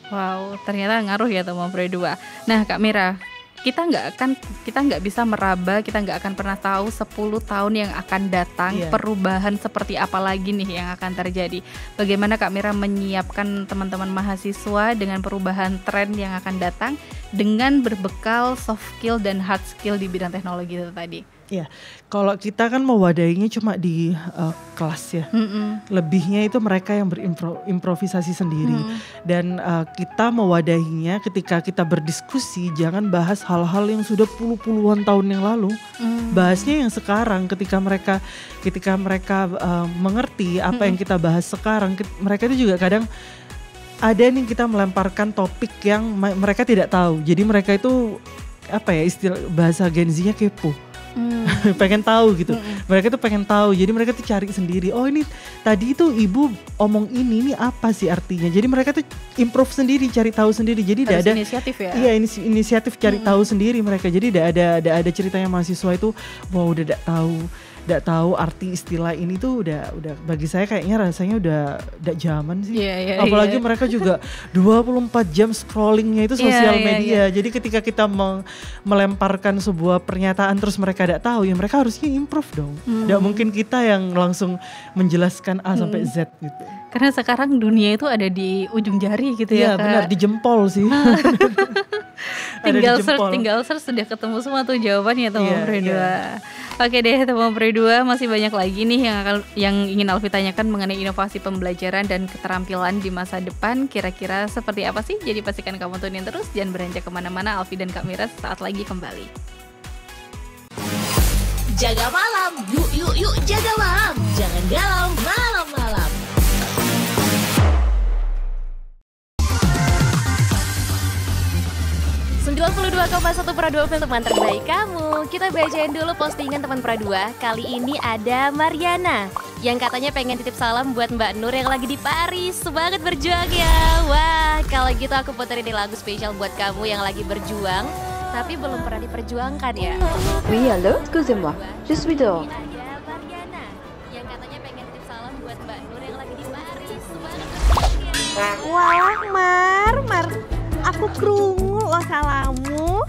Wow, ternyata ngaruh ya teman Peri 2. Nah Kak Mira, kita nggak bisa meraba, kita nggak akan pernah tahu 10 tahun yang akan datang perubahan seperti apa lagi nih yang akan terjadi. Bagaimana Kak Mira menyiapkan teman-teman mahasiswa dengan perubahan tren yang akan datang dengan berbekal soft skill dan hard skill di bidang teknologi itu tadi? Ya, kalau kita kan mewadahinya cuma di kelas ya. Lebihnya itu mereka yang berimprovisasi sendiri. Dan kita mewadahinya ketika kita berdiskusi, jangan bahas hal-hal yang sudah puluhan tahun yang lalu. Bahasnya yang sekarang, ketika mereka mengerti apa yang kita bahas sekarang, mereka itu juga kadang ada nih kita melemparkan topik yang mereka tidak tahu. Jadi mereka itu istilah bahasa Gen Z-nya kepo. Pengen tahu gitu. Mereka tuh pengen tahu. Jadi mereka tuh cari sendiri. Oh ini tadi itu ibu omong ini apa sih artinya. Jadi mereka tuh improve sendiri, cari tahu sendiri. Jadi tidak ada inisiatif ya. Iya, inisiatif cari tahu sendiri mereka. Jadi tidak ada ceritanya mahasiswa itu wow udah tidak tahu arti istilah ini tuh udah bagi saya kayaknya rasanya udah zaman sih. Apalagi mereka juga 24 jam scrollingnya itu sosial media. Jadi ketika kita melemparkan sebuah pernyataan terus mereka tidak tahu, ya mereka harusnya improve dong. Tidak mungkin kita yang langsung menjelaskan A sampai Z gitu. Karena sekarang dunia itu ada di ujung jari gitu ya. Iya benar, di jempol sih. tinggal search sudah ketemu semua tuh jawabannya teman Peri 2. Oke deh teman Peri 2, masih banyak lagi nih yang ingin Alfi tanyakan mengenai inovasi pembelajaran dan keterampilan di masa depan. Kira-kira seperti apa sih? Jadi pastikan kamu tunin terus, jangan beranjak kemana-mana. Alfi dan Kak Mira saat lagi kembali. Jaga malam, yuk jaga malam. Jangan galau malam-malam. 92,1 Pro 2 film teman terbaik kamu. Kita bacain dulu postingan teman Pro 2. Kali ini ada Mariana yang katanya pengen titip salam buat Mbak Nur yang lagi di Paris. Semangat berjuang ya. Wah, kalau gitu aku puterin lagu spesial buat kamu yang lagi berjuang tapi belum pernah diperjuangkan ya. Oui, allô, excusez-moi. Je suis dehors. Ada Mariana yang katanya pengen titip salam buat Mbak Nur yang lagi di Paris. Semangat berjuang ya. Wah, Mar. Aku krungu lo salamu.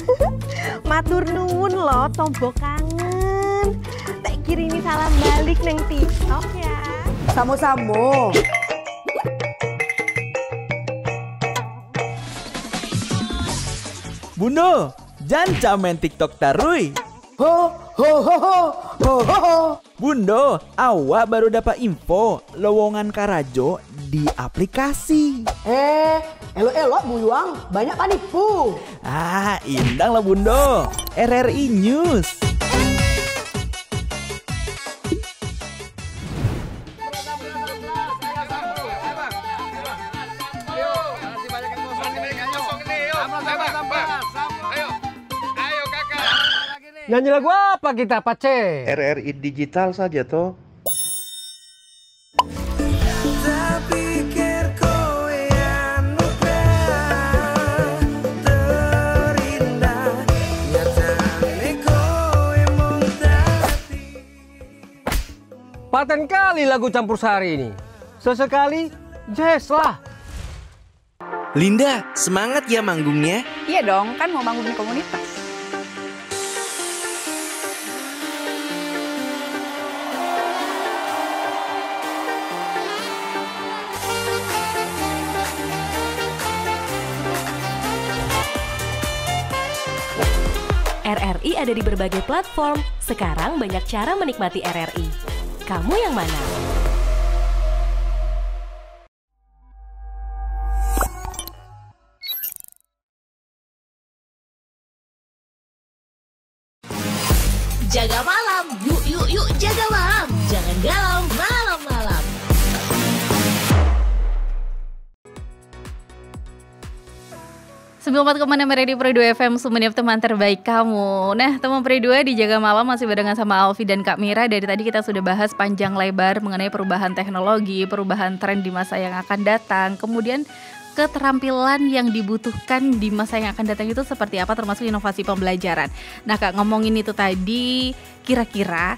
Matur nuwun lo tombo kangen. Tak kirimi salam balik neng TikTok ya. Samo-samo. Bundo, jangan main TikTok tarui. Ho. Bundo, awak baru dapat info lowongan Karajo di aplikasi. Elok-elok buyuang, banyak panipu. Ah, indang lah Bundo. RRI News. Nyanyi lagu apa kita, Pace? RRI digital saja toh. Paten kali lagu campur sari ini. Sesekali jazz lah. Linda, semangat ya manggungnya. Iya dong, kan mau manggung di komunitas. RRI ada di berbagai platform. Sekarang banyak cara menikmati RRI. Kamu yang mana? Jaga malam, yuk jaga malam. Jangan galau malam-malam. Sebelum kemana di Pro 2 FM Sumenep teman terbaik kamu. Nah teman Pro 2 di Jaga Malam masih barengan sama Alfi dan Kak Mira. Dari tadi kita sudah bahas panjang lebar mengenai perubahan teknologi, perubahan tren di masa yang akan datang. Kemudian keterampilan yang dibutuhkan di masa yang akan datang itu seperti apa, termasuk inovasi pembelajaran. Nah Kak, ngomongin itu tadi, kira-kira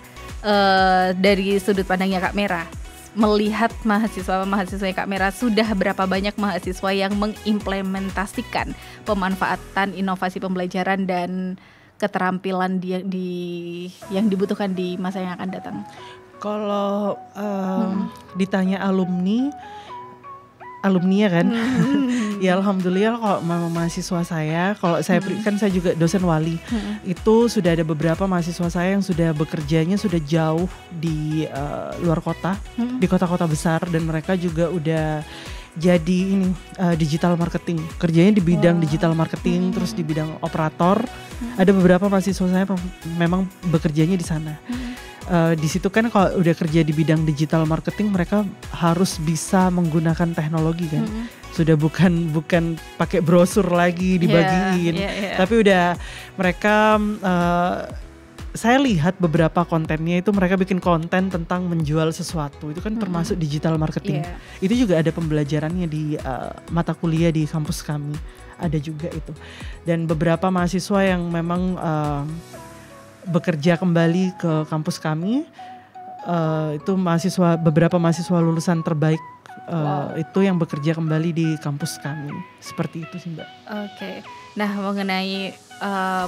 dari sudut pandangnya Kak Mira, melihat mahasiswa Kak Mira, sudah berapa banyak mahasiswa yang mengimplementasikan pemanfaatan inovasi pembelajaran dan keterampilan yang dibutuhkan di masa yang akan datang? Kalau ditanya alumni ya kan, ya alhamdulillah kalau mahasiswa saya, kalau saya kan saya juga dosen wali, itu sudah ada beberapa mahasiswa saya yang sudah bekerjanya sudah jauh di luar kota, di kota-kota besar, dan mereka juga udah jadi digital marketing, kerjanya di bidang digital marketing, terus di bidang operator. Ada beberapa mahasiswa saya memang bekerjanya di sana. Di situ kan kalau udah kerja di bidang digital marketing, mereka harus bisa menggunakan teknologi kan. Sudah bukan pakai brosur lagi dibagiin, tapi udah mereka saya lihat beberapa kontennya itu mereka bikin konten tentang menjual sesuatu, itu kan termasuk digital marketing. Itu juga ada pembelajarannya di mata kuliah di kampus kami, ada juga itu. Dan beberapa mahasiswa yang memang bekerja kembali ke kampus kami, itu beberapa mahasiswa lulusan terbaik itu yang bekerja kembali di kampus kami, seperti itu sih Mbak. Oke. Nah mengenai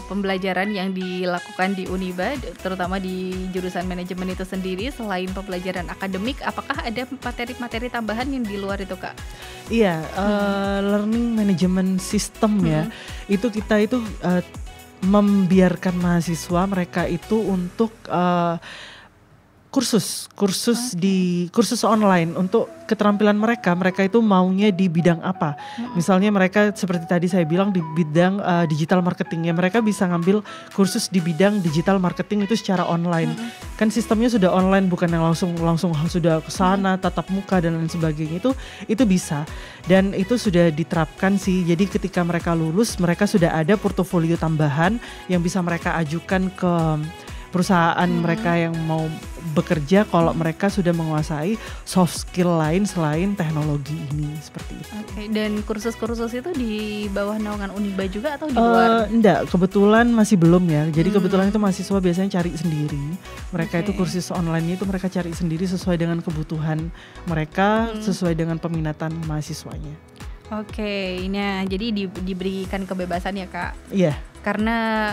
pembelajaran yang dilakukan di Uniba, terutama di jurusan manajemen itu sendiri, selain pembelajaran akademik, apakah ada materi-materi tambahan yang di luar itu Kak? Iya, learning management system ya, itu kita itu membiarkan mahasiswa mereka itu untuk kursus online untuk keterampilan mereka itu maunya di bidang apa. Misalnya mereka seperti tadi saya bilang di bidang digital marketing, ya mereka bisa ngambil kursus di bidang digital marketing itu secara online. Kan sistemnya sudah online, bukan yang langsung sudah ke sana tatap muka dan lain sebagainya, itu bisa. Dan itu sudah diterapkan sih. Jadi ketika mereka lulus, mereka sudah ada portofolio tambahan yang bisa mereka ajukan ke perusahaan mereka yang mau bekerja kalau mereka sudah menguasai soft skill lain selain teknologi ini, seperti itu. Oke, dan kursus-kursus itu di bawah naungan Uniba juga atau di luar? Enggak, kebetulan masih belum ya. Jadi kebetulan itu mahasiswa biasanya cari sendiri. Mereka itu kursus online itu mereka cari sendiri sesuai dengan kebutuhan mereka, sesuai dengan peminatan mahasiswanya. Oke, nah jadi diberikan kebebasan ya Kak? Iya. Karena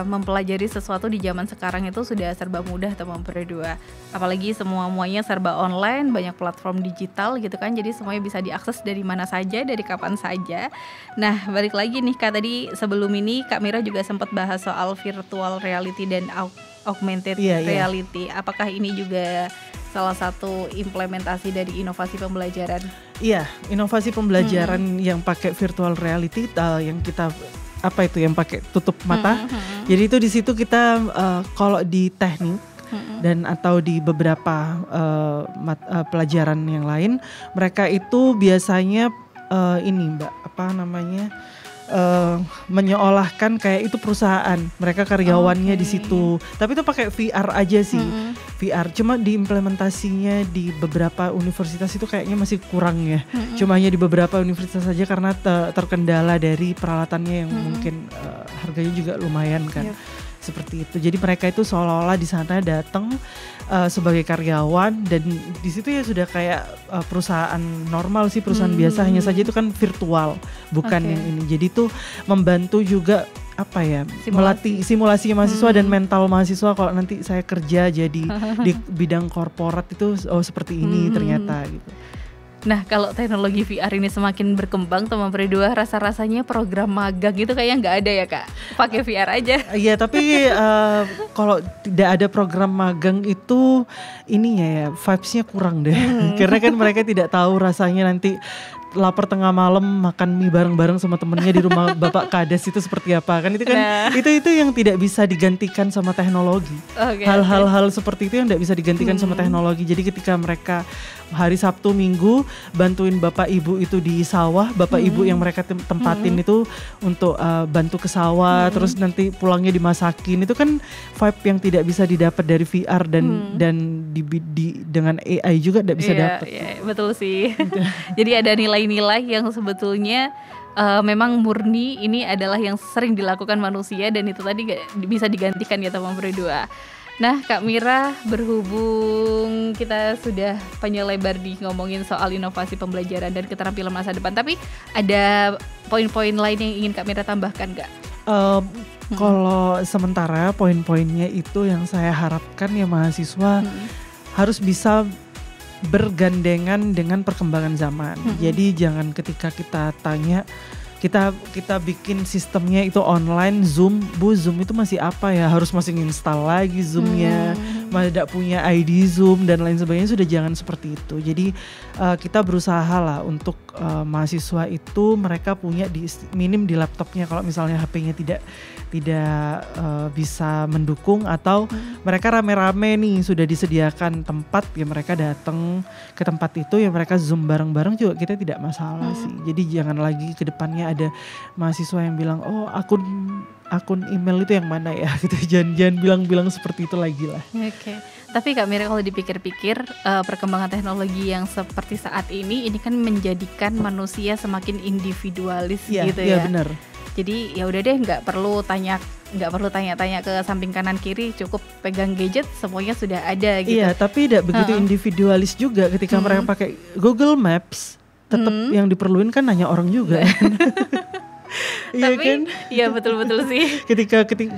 mempelajari sesuatu di zaman sekarang itu sudah serba mudah teman berdua. Apalagi semuanya serba online, banyak platform digital gitu kan. Jadi semuanya bisa diakses dari mana saja, dari kapan saja. Nah, balik lagi nih Kak, tadi sebelum ini Kak Mira juga sempat bahas soal virtual reality dan augmented reality. Apakah ini juga salah satu implementasi dari inovasi pembelajaran? Iya, inovasi pembelajaran yang pakai virtual reality yang kita yang pakai tutup mata. Jadi itu di situ kita kalau di teknik dan atau di beberapa pelajaran yang lain, mereka itu biasanya menyeolahkan kayak itu perusahaan, mereka karyawannya di situ. Tapi itu pakai VR aja sih. VR cuma diimplementasinya di beberapa universitas itu kayaknya masih kurang ya. Cuma hanya di beberapa universitas saja karena terkendala dari peralatannya yang mungkin harganya juga lumayan kan. Seperti itu. Jadi mereka itu seolah-olah di sana datang sebagai karyawan dan di situ ya sudah kayak perusahaan normal sih, perusahaan biasa, hanya saja itu kan virtual, bukan yang ini. Jadi itu membantu juga melatih simulasi mahasiswa dan mental mahasiswa kalau nanti saya kerja jadi di bidang korporat itu seperti ini ternyata gitu. Nah, kalau teknologi VR ini semakin berkembang teman berdua, rasa-rasanya program magang itu kayaknya nggak ada ya Kak, pakai VR aja. Iya, tapi kalau tidak ada program magang itu ininya ya vibes-nya kurang deh. Karena kan mereka tidak tahu rasanya nanti lapar tengah malam makan mie bareng-bareng sama temennya di rumah Bapak Kades itu seperti apa kan, itu kan itu yang tidak bisa digantikan sama teknologi. Hal-hal seperti itu yang tidak bisa digantikan sama teknologi. Jadi ketika mereka hari Sabtu Minggu bantuin Bapak Ibu itu di sawah, Bapak Ibu yang mereka tempatin itu untuk bantu ke sawah, terus nanti pulangnya dimasakin, itu kan vibe yang tidak bisa didapat dari VR dan dengan AI juga tidak bisa dapat. Iya, betul sih. Jadi ada nilai-nilai yang sebetulnya memang murni ini adalah yang sering dilakukan manusia dan itu tadi gak bisa digantikan ya teman berdua. Nah Kak Mira, berhubung kita sudah panjang lebar ngomongin soal inovasi pembelajaran dan keterampilan masa depan, tapi ada poin-poin lain yang ingin Kak Mira tambahkan gak? Kalau sementara poin-poinnya itu yang saya harapkan ya mahasiswa harus bisa bergandengan dengan perkembangan zaman. Jadi jangan ketika kita tanya, kita bikin sistemnya itu online, Zoom itu masih apa ya, harus masih install lagi Zoomnya, tidak punya ID Zoom dan lain sebagainya, sudah jangan seperti itu. Jadi kita berusaha lah untuk mahasiswa itu mereka punya minim di laptopnya, kalau misalnya HP-nya tidak bisa mendukung atau mereka rame-rame nih sudah disediakan tempat ya, mereka datang ke tempat itu ya, mereka Zoom bareng-bareng juga kita tidak masalah sih. Jadi jangan lagi ke depannya ada mahasiswa yang bilang akun email itu yang mana ya gitu. Jangan bilang seperti itu lagi lah. Oke. Tapi Kak Mira, kalau dipikir-pikir perkembangan teknologi yang seperti saat ini kan menjadikan manusia semakin individualis gitu ya. Iya benar. Jadi ya udah deh, nggak perlu tanya-tanya ke samping kanan kiri, cukup pegang gadget semuanya sudah ada gitu. Iya, tapi tidak begitu individualis juga ketika mereka pakai Google Maps, tetap yang diperluin kan nanya orang juga. Iya kan? Iya betul sih.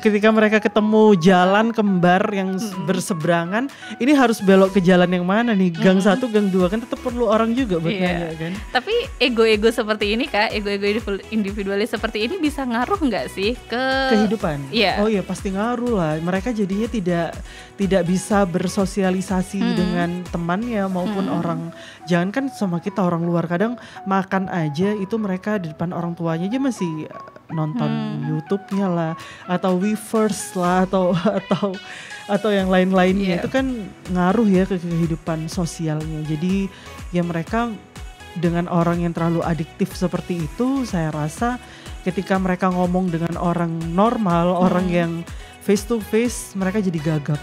Ketika mereka ketemu jalan kembar yang berseberangan, ini harus belok ke jalan yang mana nih? Gang 1, gang 2 kan tetap perlu orang juga buat nanya kan. Tapi ego-ego seperti ini Kak, ego-ego individualis seperti ini bisa ngaruh nggak sih ke kehidupan? Iya. Oh iya, pasti ngaruh lah. Mereka jadinya tidak bisa bersosialisasi dengan temannya maupun orang. Jangan kan sama kita orang luar, kadang makan aja itu mereka di depan orang tuanya aja masih nonton YouTube-nya lah atau Weverse lah atau yang lain-lainnya. Itu kan ngaruh ya ke kehidupan sosialnya. Jadi ya mereka dengan orang yang terlalu adiktif seperti itu, saya rasa ketika mereka ngomong dengan orang normal, orang yang face to face, mereka jadi gagap.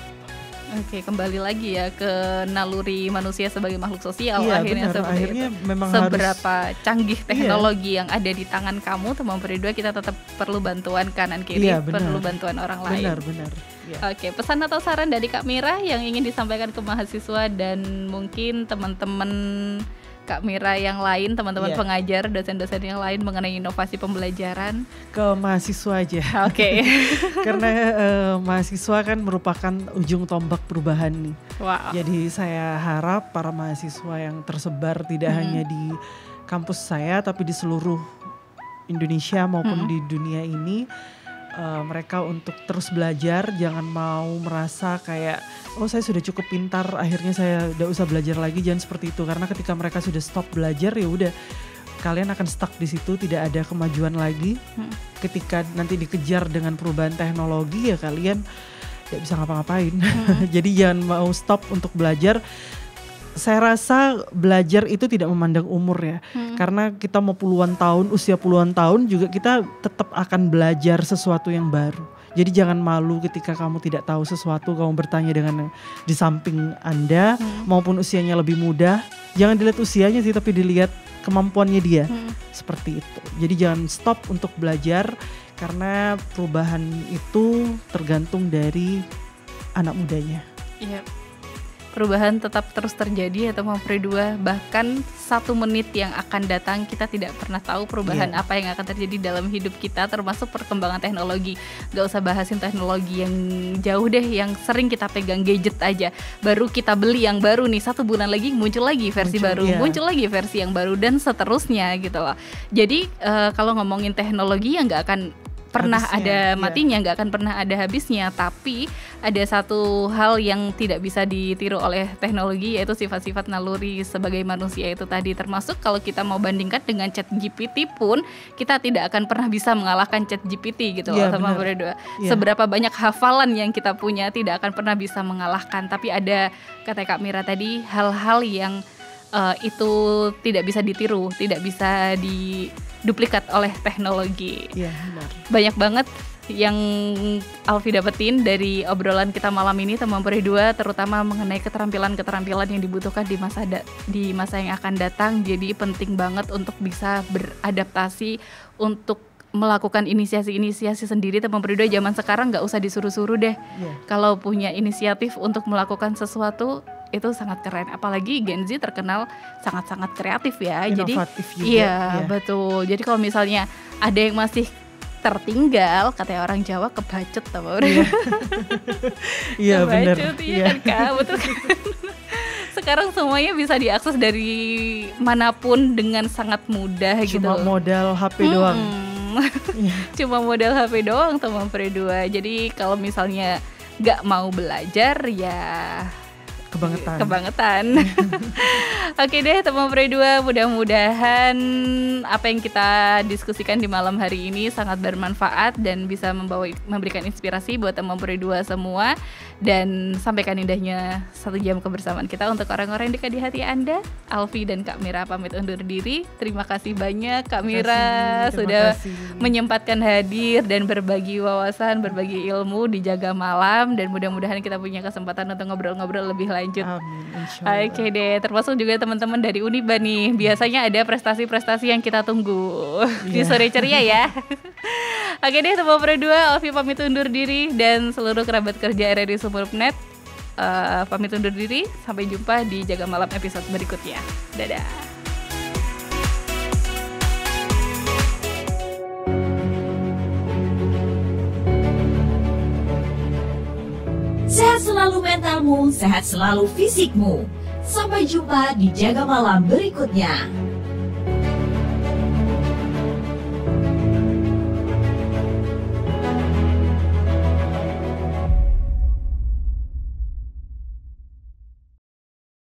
Oke, kembali lagi ya ke naluri manusia sebagai makhluk sosial. Iya, akhirnya benar. Akhirnya itu. Memang seberapa canggih teknologi yang ada di tangan kamu teman berdua, kita tetap perlu bantuan kanan kiri, perlu bantuan orang lain. Benar. Ya. Oke, pesan atau saran dari Kak Mira yang ingin disampaikan ke mahasiswa dan mungkin teman-teman Kak Mira yang lain, teman-teman pengajar, dosen-dosen yang lain mengenai inovasi pembelajaran? Ke mahasiswa aja. Oke. Karena mahasiswa kan merupakan ujung tombak perubahan nih. Wow. Jadi saya harap para mahasiswa yang tersebar tidak hanya di kampus saya tapi di seluruh Indonesia maupun di dunia ini, mereka untuk terus belajar, jangan mau merasa kayak saya sudah cukup pintar akhirnya saya udah usah belajar lagi, jangan seperti itu, karena ketika mereka sudah stop belajar ya udah kalian akan stuck di situ, tidak ada kemajuan lagi. Ketika nanti dikejar dengan perubahan teknologi ya kalian tidak bisa ngapa-ngapain. Jadi jangan mau stop untuk belajar. Saya rasa belajar itu tidak memandang umur ya, karena kita mau puluhan tahun, usia puluhan tahun juga kita tetap akan belajar sesuatu yang baru. Jadi jangan malu ketika kamu tidak tahu sesuatu, kamu bertanya dengan di samping Anda, maupun usianya lebih muda. Jangan dilihat usianya sih, tapi dilihat kemampuannya dia, seperti itu. Jadi jangan stop untuk belajar, karena perubahan itu tergantung dari anak mudanya. Iya. Perubahan tetap terus terjadi ya teman Pro 2, bahkan 1 menit yang akan datang kita tidak pernah tahu perubahan apa yang akan terjadi dalam hidup kita, termasuk perkembangan teknologi. Gak usah bahasin teknologi yang jauh deh, yang sering kita pegang gadget aja. Baru kita beli yang baru nih, 1 bulan lagi muncul lagi versi baru, muncul lagi versi yang baru, dan seterusnya gitu loh. Jadi kalau ngomongin teknologi ya gak akan pernah ada matinya, nggak akan pernah ada habisnya. Tapi ada satu hal yang tidak bisa ditiru oleh teknologi, yaitu sifat-sifat naluri sebagai manusia itu tadi. Termasuk kalau kita mau bandingkan dengan ChatGPT pun, kita tidak akan pernah bisa mengalahkan ChatGPT gitu loh teman Pro 2. Seberapa banyak hafalan yang kita punya tidak akan pernah bisa mengalahkan. Tapi ada, kata Kak Mira tadi, hal-hal yang itu tidak bisa ditiru, tidak bisa diduplikat oleh teknologi. Iya, benar. Banyak banget yang Alfi dapetin dari obrolan kita malam ini teman Pro 2, terutama mengenai keterampilan-keterampilan yang dibutuhkan di masa yang akan datang. Jadi penting banget untuk bisa beradaptasi, untuk melakukan inisiasi-inisiasi sendiri. Teman Pro 2 zaman sekarang nggak usah disuruh-suruh deh. Kalau punya inisiatif untuk melakukan sesuatu, itu sangat keren. Apalagi Gen Z terkenal sangat-sangat kreatif ya. Inovatif jadi juga. Betul. Jadi kalau misalnya ada yang masih tertinggal, katanya orang Jawa, kebacet tau. Iya benar. Iya kan, betul kan. Sekarang semuanya bisa diakses dari manapun dengan sangat mudah. Cuma gitu. Modal HP doang. Cuma modal HP doang teman Pro 2. Jadi kalau misalnya gak mau belajar ya kebangetan. Oke deh teman Pro 2, mudah-mudahan apa yang kita diskusikan di malam hari ini sangat bermanfaat dan bisa memberikan inspirasi buat teman Pro 2 semua. Dan sampaikan indahnya 1 jam kebersamaan kita untuk orang-orang yang dekat di hati Anda. Alfi dan Kak Mira pamit undur diri. Terima kasih banyak Kak Mira sudah menyempatkan hadir dan berbagi wawasan, berbagi ilmu di Jaga Malam. Dan mudah-mudahan kita punya kesempatan untuk ngobrol-ngobrol lebih lanjut. Amin. Oke deh, termasuk juga teman-teman dari Uniba nih. Biasanya ada prestasi-prestasi yang kita tunggu di sore ceria ya. Oke deh teman Pro 2, Alfi pamit undur diri dan seluruh kerabat kerja RRI Sumeru.net pamit undur diri. Sampai jumpa di Jaga Malam episode berikutnya. Dadah. Sehat selalu mentalmu, sehat selalu fisikmu. Sampai jumpa di Jaga Malam berikutnya.